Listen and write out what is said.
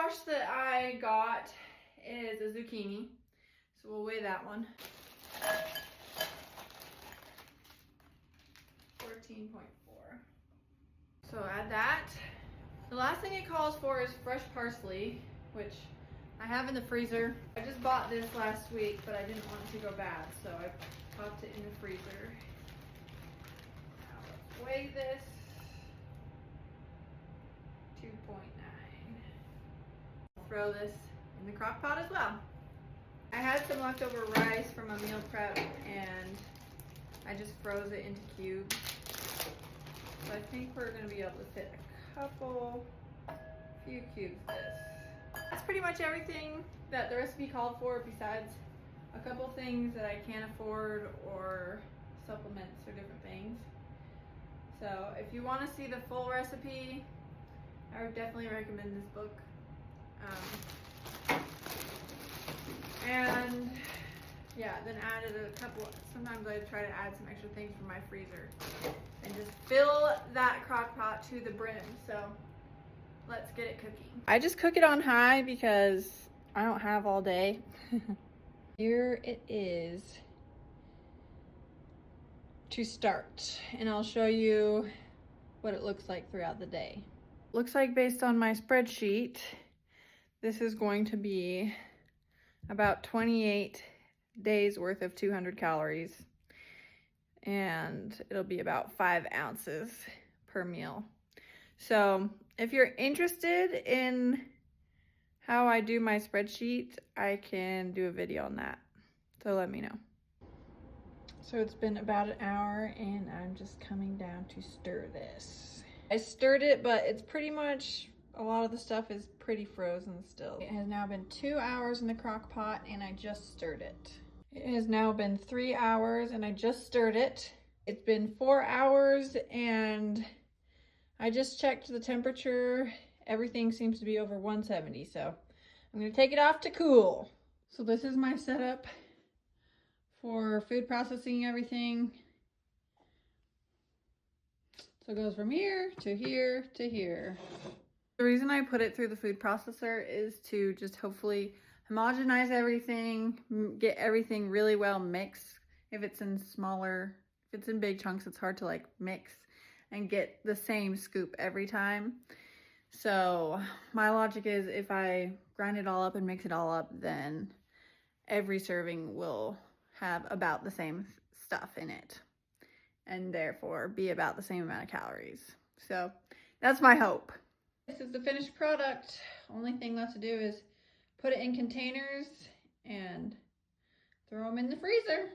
squash that I got is a zucchini. So we'll weigh that one. 14.4. So add that. The last thing it calls for is fresh parsley, which I have in the freezer. I just bought this last week, but I didn't want it to go bad, so I popped it in the freezer. Now let's weigh this. 2.9. Throw this in the crock pot as well. I had some leftover rice from a meal prep and I just froze it into cubes. So I think we're gonna be able to fit a few cubes of this. That's pretty much everything that the recipe called for, besides a couple things that I can't afford or supplements or different things. So if you want to see the full recipe, I would definitely recommend this book. And yeah, then added a couple, sometimes I try to add some extra things from my freezer and just fill that crock pot to the brim. So let's get it cooking. I just cook it on high because I don't have all day. Here it is to start, and I'll show you what it looks like throughout the day. Looks like, based on my spreadsheet, this is going to be about 28 days worth of 200 calories, and it'll be about 5 ounces per meal. So if you're interested in how I do my spreadsheet, I can do a video on that, so let me know. So it's been about an hour and I'm just coming down to stir this. I stirred it, but it's pretty much, a lot of the stuff is pretty frozen still. It has now been 2 hours in the crock pot and I just stirred it. It has now been 3 hours and I just stirred it. It's been 4 hours and I just checked the temperature. Everything seems to be over 170, so I'm gonna take it off to cool. So this is my setup for food processing everything. So it goes from here to here to here. The reason I put it through the food processor is to just hopefully homogenize everything, get everything really well mixed. If it's in big chunks, it's hard to like mix and get the same scoop every time. So my logic is, if I grind it all up and mix it all up, then every serving will have about the same stuff in it and therefore be about the same amount of calories. So that's my hope. This is the finished product. Only thing left to do is put it in containers and throw them in the freezer.